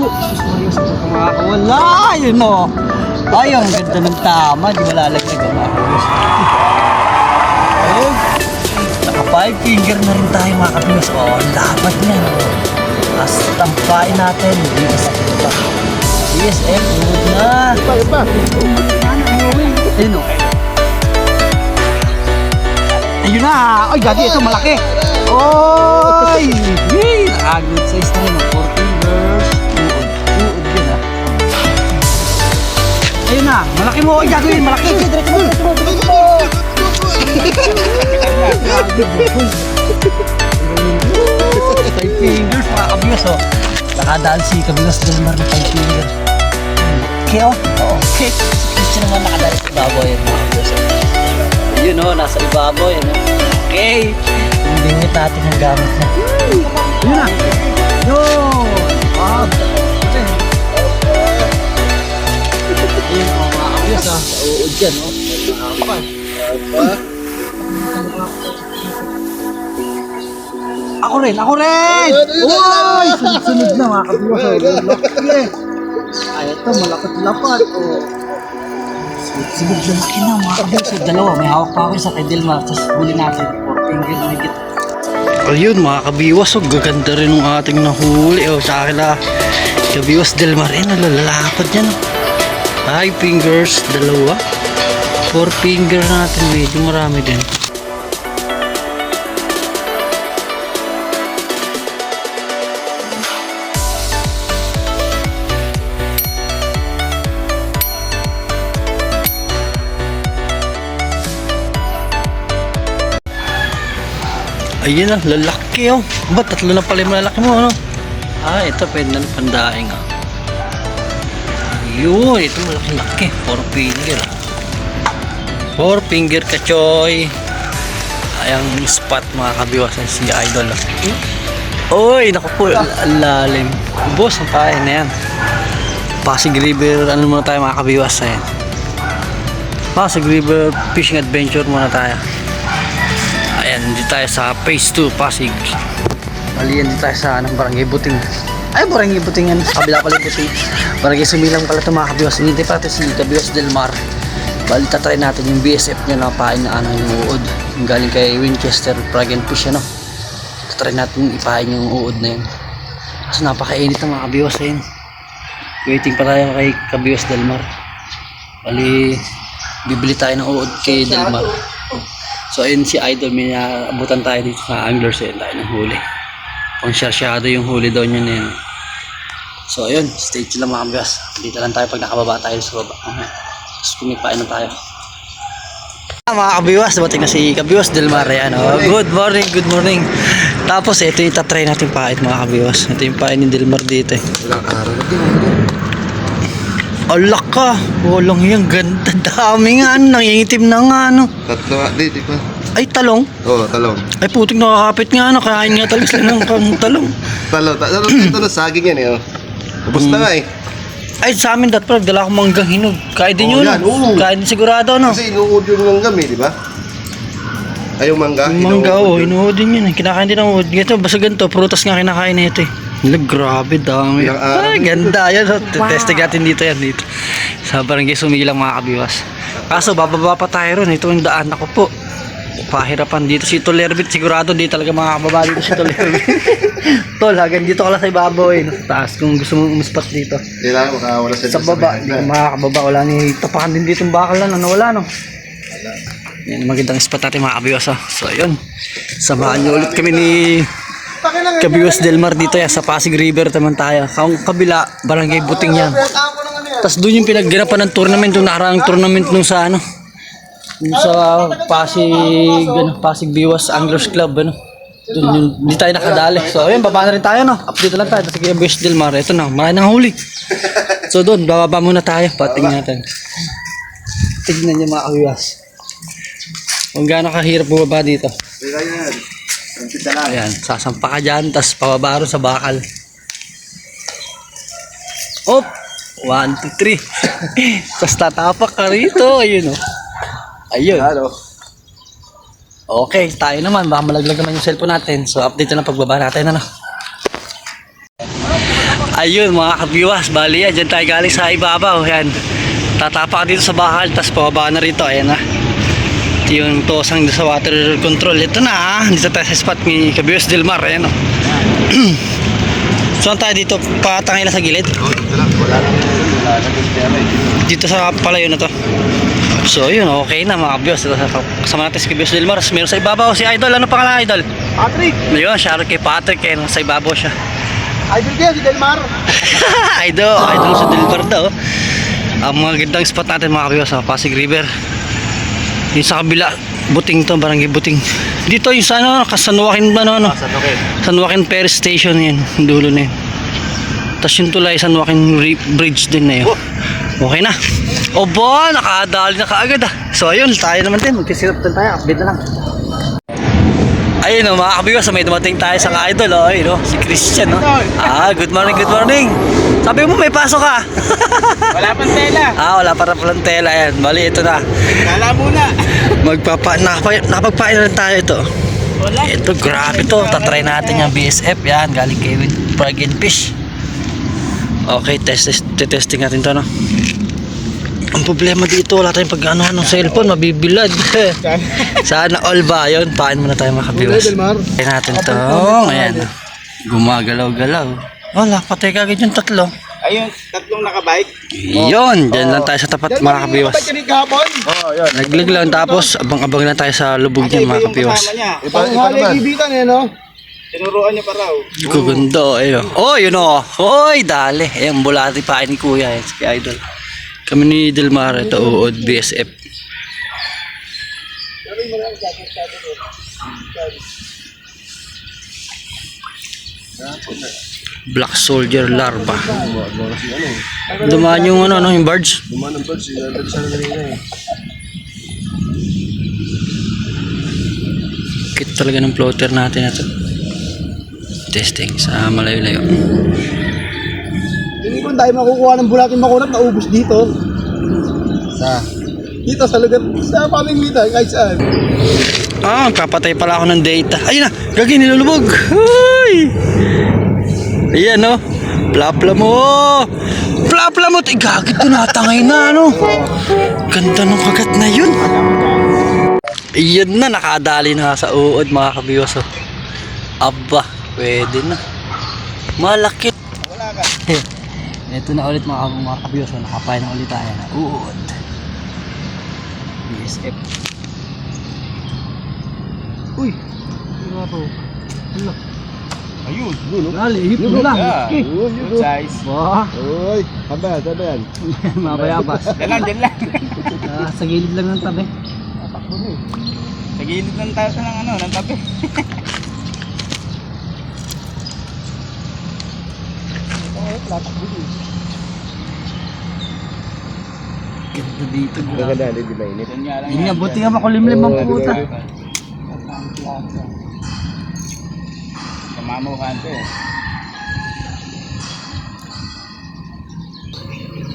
Makakawala, yun o. Ay, ang ganda ng tama. Di malalaglag ang mga kabiyos. Ayun. Naka 5 finger na rin tayo mga kabiyos. O, dapat yan. Tapos tampain natin. Dito sa kita. BSF, good na. Iba. Ayun o. Ayun na. Ay, gagi. Ito malaki. Oy! Good size na rin. 4 fingers. Uod yun ha. Ayun na. Malaki mo. Ay, gagawin. Malaki. Diretso mo. Five fingers. Mga kabiyos o. Nakadaan si Kabilos Delmar na 5 fingers. Okay o. Okay. Kasi naman nakadaan sa ibabaw yan mga kabiyos o. Ayun o. Nasa ibabaw yan o. Okay. Bingit natin ang gamit na. Yun na. Yun. Okay. Ayun o mga kabiyos ha. Uod yan o. Ako rin. Uy! Sunod na mga kabiyos o. Ay ito malapad-lapad o. Sunod laki na mga kabiyos o. Dalawa. May hawak pa ako sa kay Delmar. Tapos huli natin. 4 finger na higit. Ayun mga kabiwas, oh, gaganda rin ng ating nahuli oh, sa akin na Kabiwas Delmar, nalalapad yan oh. 5 fingers, dalawa 4 finger natin, medyo marami din. Ayun na, lalaki oh. Ba, tatlo na pala yung malalaki mo, ano? Ah, ito pwede na pandaing oh. Ayun, ito malaki-laki. 4 finger. 4 finger kachoy. Ayang spot mga kabiwasan si Idol oh. Uy, naku po, lalim. Boss, ang pahay na yan. Pasig River, ano muna tayo mga kabiwas yan. Pasig River Fishing Adventure muna tayo. Ayan, dito tayo sa phase 2 Pasig. Mali yan, dito tayo sa Barangay Buting. Ay, Barangay Buting yan. Kabila pala yung Buting. Barangay Sumilang pala ito mga kabiwas. Hindi pa ito si Kabiwas Delmar. Bali, tatry natin yung BSF niya na pain na yung uod. Yung galing kay Winchester Frog and Fish, ano. Tatry natin ipain yung uod na yun. Kasi napakainit ng mga kabiwas na yun. Waiting pa tayo kay Kabiwas Delmar. Bali, bibili tayo ng uod kay Delmar. So ayun si Idol, may naabutan tayo dito sa anglers, ayun tayo ng huli. Pang-sharsyado yung huli daw niya na yun. So ayun, stay chill lang mga kabiwas. Dito lang tayo pag nakababa tayo sa baba. Tapos kumipain na tayo. Mga kabiwas, dating na si Kabiwas Delmar. Oh, good morning. Tapos ito yung tatry natin pait mga kabiwas. Ito yung pain ni Delmar dito eh. Ilang araw na din. Alak ka, walang yung ganda, dami nga, nangingitim na nga, ano. Tatlo nga, di ba? Ay, talong? Oo, talong. Ay, putik, nakakapit nga, ano, kain nga talaga sila ng talong. Talong, saging yan eh, oh. Tapos na nga eh. Ay, sa amin, dati pala, dala ko manggang hinog. Kain din yun, yan, oo. kain sigurado, no. Kasi inuud yung langgam eh, di ba? Ay, yung mangga? Yung mangga, inuud din yun, kinakain din ang uod. Ito, basta ganito, prutas nga kinakain na ito eh. Grabe, dami. Ay, ganda yan. Testing natin dito yan, dito. Sa Barangay Sumilang mga kabiwas. Kaso, bababa pa tayo ron. Ito yung daan ako po. Pahirapan dito si Tolerbit. Sigurado di talaga makakababa dito si Tolerbit. Tol, hanggang dito ka lang sa ibabaw eh. Sa taas kung gusto mong umispat dito. Kailangan makawala sa baba, hindi ka makakababa. Wala ni tapakan din dito yung bakal na. Wala no. Yan, magandang spot natin mga kabiwas. So, yun. Samahan nyo ulit kami ni Kabiwas Delmar dito ya, sa Pasig River naman tayo. Ang kabila, Barangay Buting yan. Tapos doon yung pinagganapan ng tournament, yung nakaraang tournament nung sa ano, yung sa Pasig Biwas Anglers Club, ano. Doon yung, hindi tayo nakadali. So ayun, baba na rin tayo, no. Update lang tayo. Tapos Kabiwas Delmar, ito na, marami nang huli. So doon, bababa muna tayo, patingin natin. Tignan niyo mga kabiwas. Kung gaano kahirap bumaba dito. Ayan, sasampa ka dyan, tapos pababa rin sa bakal. Op! 1, 2, 3. Tapos tatapak ka rito. Ayun o. Ayun. Okay, tayo naman. Baka malaglag naman yung cellphone natin. So, update na lang pagbaba natin. Ano? Ayun mga kabiwas, bali yan, dyan tayo galing sa ibabaw, yan. Tatapa ka dito sa bakal, tapos pababa na rito, ayan na. Ito yung tosang sa water control. Ito na, dito tayo sa spot ni Kabiwas Del Mar, ayan o. Saan tayo dito, patangay lang sa gilid? Wala lang. Dito sa palayo na to. So yun, okay na mga kabiwas. Kasama natin si Kabiwas Del Mar. Meron sa ibabaw si Idol, ano pangalan Idol? Patrick! Ayun, shoutout kay Patrick, eh, nasa ibabaw siya. Idol kaya si Delmar. Idol sa Del Mar daw. Ang mga gandang spot natin mga kabiwas sa Pasig River. Yung sa kabila, Buting to, barangay Buting. Dito yung sa ano, San Joaquin ba no? San Joaquin Ferry Station yun, yung dulo na yun. Tapos yung tulay, San Joaquin Bridge din na yun. Okay na. Obo, nakadali na kaagad ah. So ayun, tayo naman din, magkisirap din tayo, update na lang. Ayun o, mga kabiwas, may dumating tayo sa ka-idol o, ayun o, si Christian o. Good morning, good morning. Sabi mo may pasok ka. Wala pang tela. Wala pa palang tela yan. Bali, ito na. Kala muna. Nakapagpain na rin tayo ito. Wala. Ito, grabe to. Tatry natin yung BSF. Yan, galing kay Frog and Fish. Okay, testing natin to, no? Ang problema dito, wala tayong pag-ano ng cellphone, mabibilad. Sana all ba yun? Paano muna tayo makabiwas? Try natin to. Ayan. Gumagalaw-galaw. Wala, patay kagad yung tatlo. Ayun, tatlong nakabike. Yun, dyan lang tayo sa tapat mga kabiwas. Ba't ka kahapon? Oo, yun. Naglag lang tapos abang-abang na tayo sa lubog niya mga kabiwas. Iba naman. Ibitan eh, no? Tinuruan niya pa raw. Kuganda, ayun. Oh, yun o. Hoy, dali. Ayan, bulati pa ni Kuya. Yan, si Idol. Kami ni Del Mar, ito uod, BSF. Black Soldier Larva. Dumaan yung ano, yung barge. Dumaan ng birds, nagdagsan na rin eh. Kit talaga ng floater natin ito. Testing sa malayo-layo. Hindi ko tayo makukuha ng bulating makunat na ubos dito. Dito sa lugar, sa pamimita, kahit saan. Papatay pala ako ng data. Ayun na, gagi nilulubog. Uy! Ayan no. Plapla mo. Plapla mo. Gagi, tinatangay na ano. Ganda ng kagat na yun. Iyan na, nakadali na sa uod mga kabiwas. Aba, pwede na. Malaki. Wala ka. Ito na ulit mga kabiwas. Nakapay na ulit tayo na uod. BSF. Uy, wala po. Wala. Ayun. Dali, hip mo lang. Good size. Wah, Uy, sabayan. mabayabas. Dyan lang. Sa gilid lang ng tabi. Sa gilid ng tayo ng ano, ng tabi. Ganda dito. Maganda, di ba init? Dyan nga lang. Yun nga, buti nga makulimlim ang puta. Kamamuhan to eh.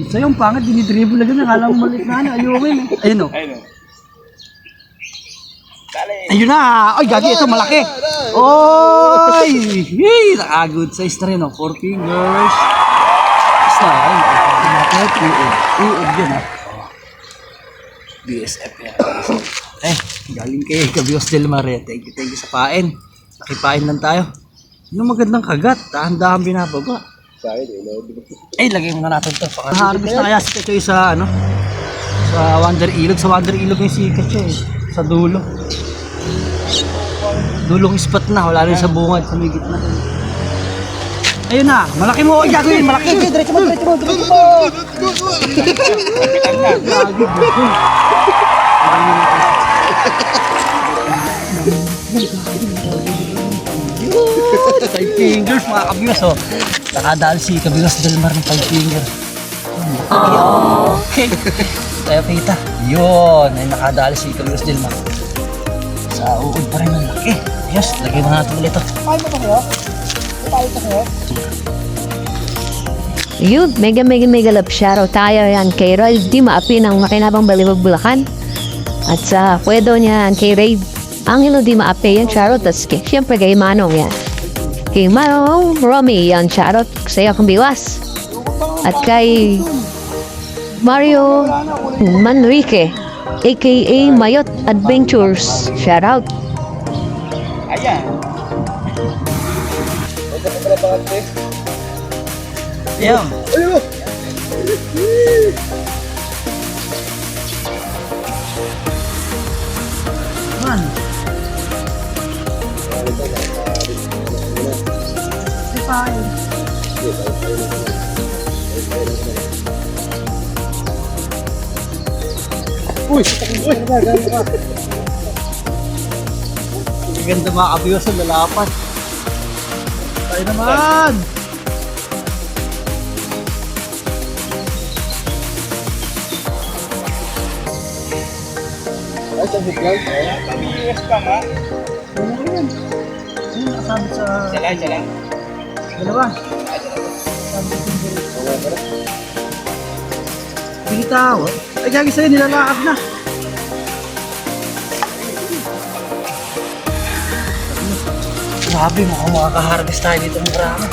Isa yung pangit, dinidribble lang yun. Akala mo malit na ano, ayungin. Ayun o. Ayun o. Dali. Ayun na! Ay, gagi, ito malaki! Oy! Hey! Naka-good size na rin o. 4 fingers. Basta, ayun. Uod yun ha. BSF yan. Galing kay Kabiwas Del Mar. Thank you sa pain. Nakipain lang tayo. Ano magandang kagat. Dahan-dahan binababa. Sa akin, di ba? Lagay muna natin ito. Harvest na kaya si Kachoy sa ano? Sa Wonder Ilog. Sa Wonder Ilog yung si Kachoy. Sa dulo. Dulong spot na. Wala rin sa bungad. Sa may gitna. Ayun na. Malaki mo. Ay, gagawin. Malaki. Diretso mo. Five fingers mga kabiwas oh. Nakadal si Kabiwas Del Mar ng 5 fingers. Okay. Tayo kita. Yun. Ay nakadal si Kabiwas Del Mar. Sa uod pa rin ang laki. Yes, lagay mo natin ulit ito. Yun, mega love shoutout tayo yan kay Roy Di Maapi ng Makinabang Balibag Bulacan. At sa pwedo niya kay Ray Angelo Di Maapi yan shoutout. Tapos siyempre kay Manong yan. Kay Manong Romy, yan, shoutout sa iyo kang biwas. At kay Mario Manrique, aka Mayot Adventures, shoutout. Ayan. Ayan. Ayun! Man. Uy! Uy! Ganda mga kabiwas sa lalapat. Tayo naman! Ay, sa higlan. Pamiwas pa nga. Sabi sa Isa lang. dalawa. Bitaw. Ay, gagi sa'yo, nilalakad na. Grabe, mukhang makaka-harvest tayo dito ng marami.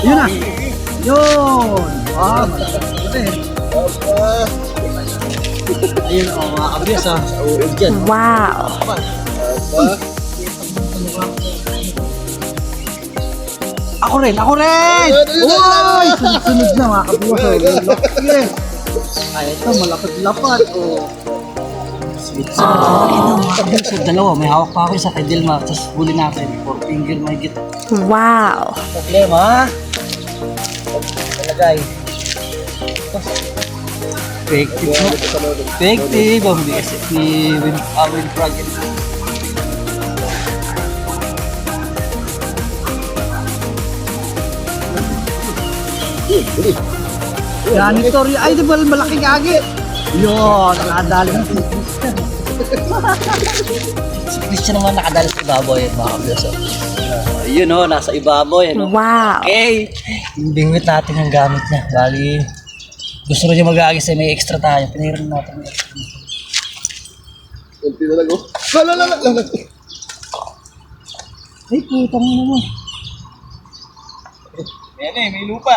Yun na. Yun. Wow. Ayun, mga kabias ha. Sa uod dyan. Wow. Ako rin! Uy! Sunod-sunod na mga kabiwas. Laki. Ay, ito, malapad-lapad. Sweet sa mga kabiwas. Dalawa, may hawak pa ako isa kay Dilma. Tapos huli natin. 4 finger may git. Wow. Problema ha? Talagay. Fake tip mo. Fake tip. Ang bigas ni Win Frog. Janitor, ay di ba malaking agi? Yun, nakadali na si Christian. Si Christian naman nakadali sa ibaboy, mga kabyoso. Yun o, nasa ibaboy. Ano? Wow. Okay, bingwit natin yung gamit niya. Bali, gusto rin niya mag-aagis may extra tayo. Pinirin natin. Kunti na lang, oh. Lala! Ay, putang mo naman. Ayan eh, may lupa.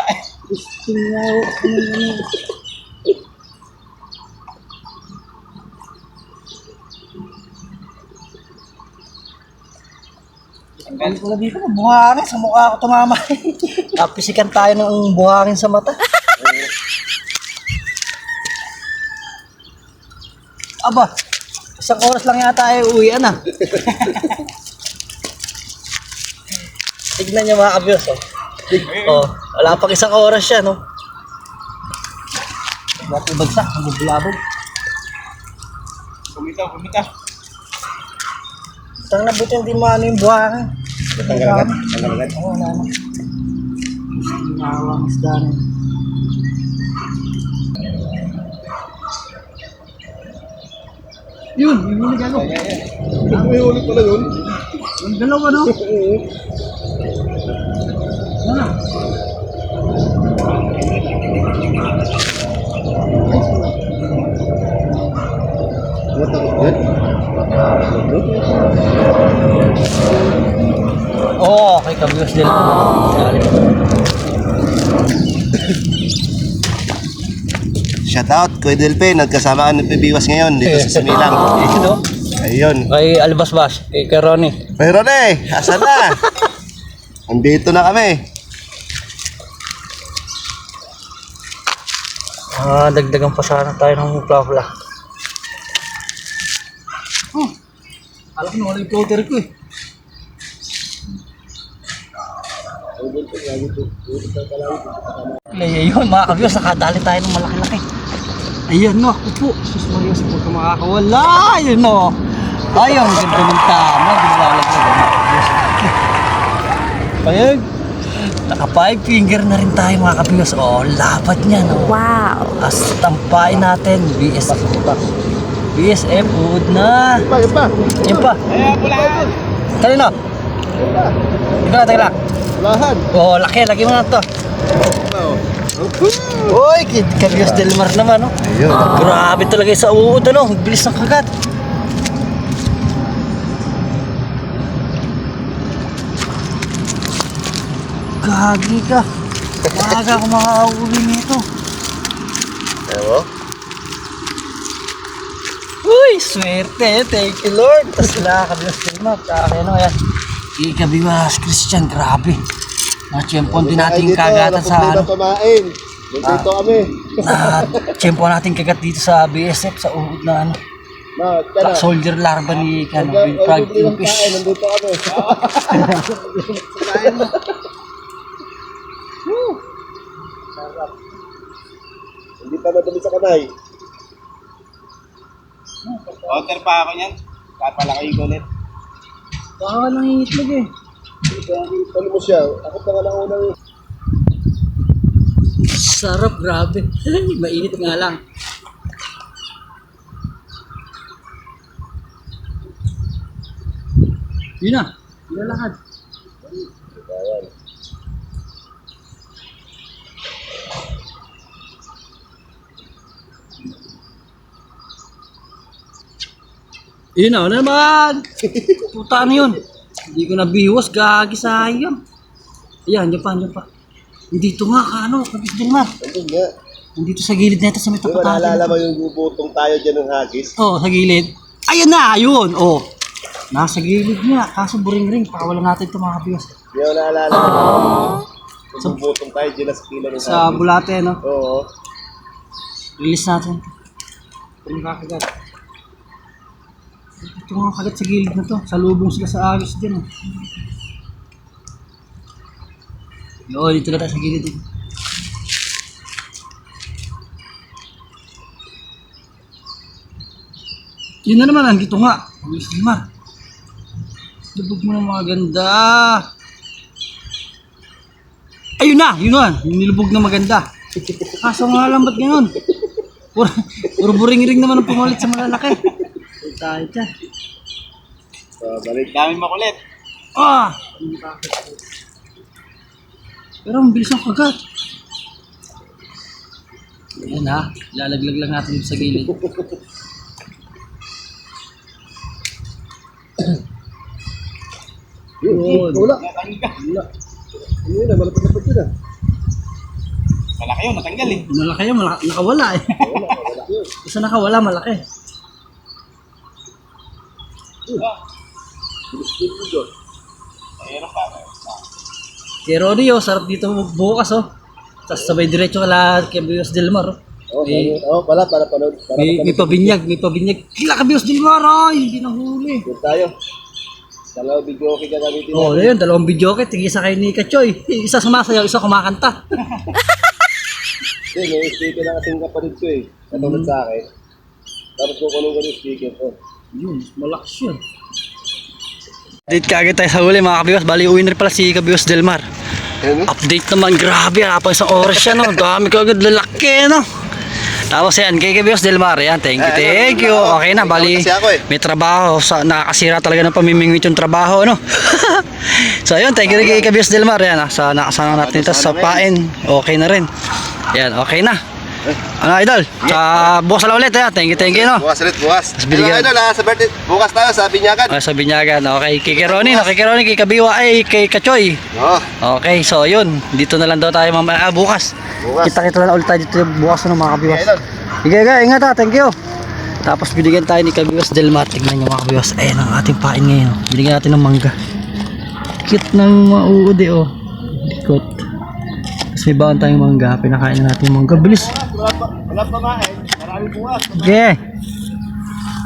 Ang pala dito, buhangin sa mukha ako tumama. Napisikan tayo ng buhangin sa mata. Aba, isang oras lang yata tayo uwian ah. Tignan niyo mga kabyos oh. Oh, wala pang isang oras siya no. Bakit bagsak, magbulabog. Kumita. Tang nabuti hindi maano yung buhangin. Tanggal agad. Oo, wala na. Ginawa ang isda na. Yun, yung huli gago. May ulit pala yun. Yung dalawa no? Ano? What ako yan? Oo, kay Kabios din. Shout out, Kuya Delpe. Nagkasama ka ng Pibiwas ngayon dito sa Similang. Ayun no? Ayun. Kay Albasbas, kay Ronnie. Pero asan na? Andito na kami. Dagdagan pa sana tayo ng plapla. Alam ko wala yung floater ko eh. Ayun mga kabios, nakadali tayo ng malaki-laki. Ayun no, ako po. Sus Maria, sa pagka makakawala. Ayun no. Ayun, ganda ng tama. Binalag na mga kabios. Ayun. Naka 5 finger na rin tayo mga kabios. Oh, lapad niya no. Wow. As tampain natin. BSF, uod na. Yun pa. Yun pa. Ayan, pulaan. Tali na. Teka lang. Lahan. Oh, laki mo na to. Uy, Kabios Del Mar naman, no? Ayun. Grabe talaga sa uod, ano? Bilis ng kagat. Gagi ka. Maaga ako makakauli nito. Ewo? Uy, swerte. Thank you, Lord. Tapos sila kabiwas Delmar. Kaya ano yan. Ikabiwas Christian, grabe. Na-champon din natin kagatan sa ano. Pamain. Nandito kami. Na-champon natin kagat dito sa BSF sa uhod na ano. Na, Soldier larva ni Will Frog Kingfish. Nandito kami. Hindi pa madali sa kamay. Order pa ako niyan. Papalaki ko ulit. Baka ka nang iitlog eh. Ano mo siya? Ako pa nga lang unang... Sarap, grabe. Mainit nga lang. Yun na. Lalakad. Yun na, ano naman? Puta ano yun? Hindi ko nabiwas, gagi sayang. Ayan, dyan pa. Dito nga, ano, kapit din man. Nandun nga. Nandito sa gilid na ito sa may Di ba tapat naalala natin. mo yung bubutong tayo dyan ng hagis? Oo, sa gilid. Ayun na, ayun. Oh. Nasa gilid niya. Kaso buring-ring. Pakawalan natin ito mga kabiwas. Di ba naalala mo? Yung bubutong tayo dyan sa kilo ng Sa hagis? bulate, no? Oo. Release natin. Ito yung kakagat. Ito mga kagat sa gilid na to. Salubong sila sa agos dyan. Yo, dito na tayo sa gilid. Yun na naman, andito nga. Pagis naman. Lubog mo na mga ganda. Ayun na, yun na. Yung nilubog na maganda. Kaso nga lang, ba't ganun? Puro buring-ring naman ang pumalit sa malalaki. Tayo dyan. Balik. Dami makulit. Ah! Pero ang bilis ang kagat. Ayan ha, lalaglag lang natin sa gilid. Yun. Wala. Natanggal. Wala. Ano yun? Malapit-lapit yun ah. Malaki yun, natanggal eh. Malaki yun, nakawala eh. Wala yun. Isa nakawala, malaki. Bilis-bilis yun doon. Mayroon pa. Kay Ronnie oh, sarap dito bukas oh. Tapos sabay diretso kala kay Bios Delmar oh. Pala, para panood. May pabinyag. Kila ka Bios Delmar oh, hindi nahuli. Doon tayo. Dalawa video okay ka gamitin Oh, natin. yun, dalawang video kay tig-isa kay Nika Choy. Isa sumasayaw, isa kumakanta. May speaker na kasing kapatid ko eh. Katulad sa akin. Tapos kukulong ko yung speaker ko. Yun, malakas yun. Update kaagad tayo sa huli mga kabiwas. Bali, uwi na rin pala si Kabiwas Delmar. Ano? Update naman, grabe. Kapag isang oras siya, no? Dami ko agad lalaki, no? Tapos yan, kay Kabiwas Delmar. Yan, thank you. Okay na, bali, Kasi ako eh. may trabaho. Nakakasira talaga ng pamimingwit yung trabaho, no? So, yun, thank you rin kay Kabiwas Delmar. Yan, sa nakasama natin ito sa pain. Okay na rin. Yan, okay na. Ano, idol? Bukas na ulit, yan. Thank you, no? Bukas ulit, bukas. binigyan- Ano, sa birthday. Bukas tayo sa Binyagan. Sa Binyagan, okay. Kay Ronnie, no? Kay Ronnie, kay Kabiwa, ay kay Kachoy. Oo. Okay, so yun. Dito na lang daw tayo mamaya. Bukas. Bukas. Kita-kita na ulit tayo dito bukas na mga kabiwas. Okay, idol. Sige, ingat ha. Thank you. Tapos binigyan tayo ni Kabiwas Delmar. Tignan nyo mga kabiwas. Ayan ang ating pain ngayon. Binigyan natin ng mangga. Cute ng mauudi oh. Likot. Tapos may baon tayong mangga. Pinakain na natin yung mangga. Bilis. Wala pa kain. Maraming bukas. Okay.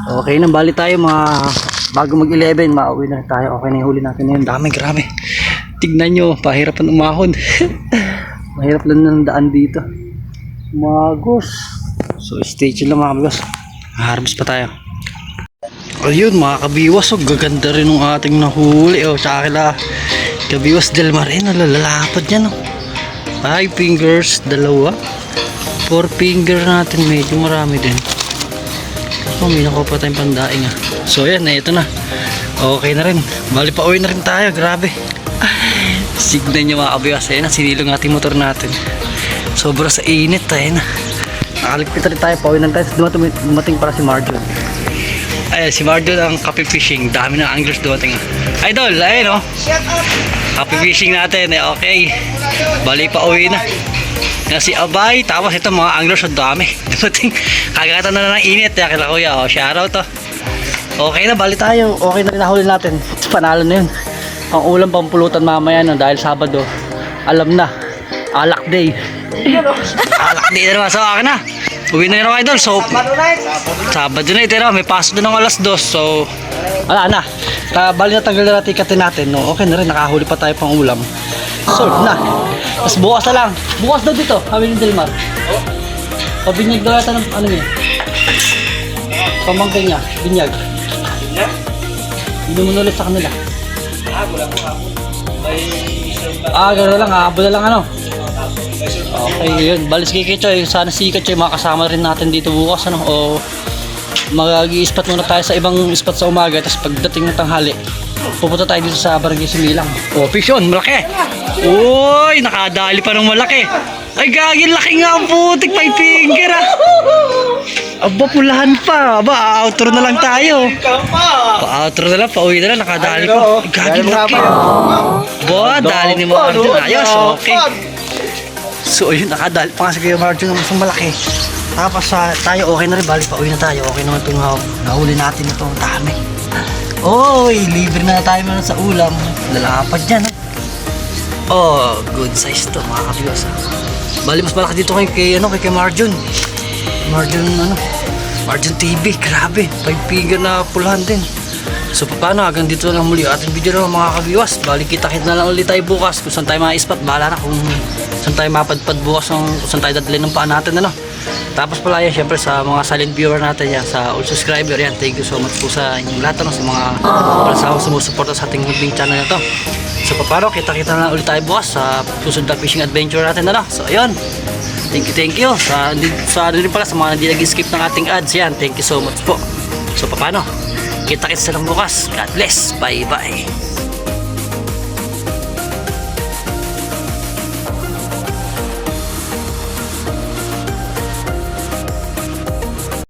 Okay na. Bali tayo mga bago mag-11. Mauwi na tayo. Okay na yung huli natin ngayon. Dami, grabe. Tignan nyo. Pahirapan umahon. Mahirap lang ng daan dito. Magos. So stay chill lang mga kabiwas. Harvest pa tayo. Ayun mga kabiwas. Oh, gaganda rin ng ating nahuli. Oh, tsaka kila Kabiwas Delmar. Nalalapad yan. Oh. 5 fingers. 2. 4 finger natin. Medyo marami din. Oh, may nakuha pa tayong pandaing ah. So yan. Ito na. Okay na rin. Bali pa uwi na rin tayo. Grabe. Signan nyo mga kabiwas. Ayan na. Sinilong ating motor natin. Sobra sa init. Ayan na. Nakaligpit rin tayo, pauwi na tayo. Dumating para si Marjon. Ayan, si Marjon ang kape fishing. Dami ng anglers dumating. Idol, ayun o. Shut up! Happy fishing natin eh, okay. Bali pa uwi na. Na si Abay, tapos ito mga anglers ang dami. Dumating, kagatan na ng init. Kaya kila kuya, oh, shoutout to. Okay na, bali tayo. Okay na rin nahuli natin. Panalo na yun. Ang ulam pampulutan mamaya no, dahil Sabado. Alam na, alak day. Alak day na naman. So akin na. Uwi na yun ako idol. So, Sabado na ito. May pasok na ng alas 2. So, wala na. Bali na tanggal na natin ikatin natin. No? Okay na rin, nakahuli pa tayo pang ulam. Solve na. Tapos bukas na lang. Bukas daw dito. Kami ni Delmar. Pabinyag daw yata ng ano niya. Pamangkin niya. Binyag. Inumun ulit sa kanila. Gano'n lang. Habol na lang ano. Okay, yun. Balis kay Kichoy. Sana si Kichoy makasama rin natin dito bukas ano. O mag-i-spot muna tayo sa ibang spot sa umaga. Tapos pagdating ng tanghali, pupunta tayo dito sa Barangay Similang. Oh, fish on. Malaki. Uy, nakadali pa ng malaki. Ay, gagin. Laki nga ang putik. 5 finger ah. Aba, pulahan pa. Aba, outro na lang tayo. Pa-outro na lang. Pauwi na lang. Nakadali pa. Ay, gagin. Laki. Ba, dali ni Marjun. Ayos, okay. So, ayun. Nakadali pa nga sa kaya Marjun ng masang malaki. Tapos tayo okay na rin, bali pa uwi na tayo. Okay naman itong nahuli natin ito. Ang dami. Oy, libre na tayo man sa ulam. Lalapad dyan. Oh, good size to mga kabiwas. Bali mas malaki dito kay Marjun. Marjun TV, grabe. 5 finger na pulahan din. So paano, hanggang dito na lang muli ating video naman mga kabiwas. Bali kita-kit na lang ulit tayo bukas. Kung saan tayo ma-spot, bahala na kung saan tayo mapadpad bukas, kung saan tayo dadalhin ng paa natin ano. Tapos pala yan, syempre sa mga silent viewer natin yan, sa all subscriber yan, thank you so much po sa inyong lahat, no? Sa mga palasawang sumusuporta sa ating hubing channel na to. So paano, kita-kita na lang ulit tayo bukas sa susunod na fishing adventure natin na. So ayun, thank you sa rin pala sa mga hindi nag-skip ng ating ads yan, thank you so much po. So paano, kita-kita sa lang bukas. God bless, bye bye.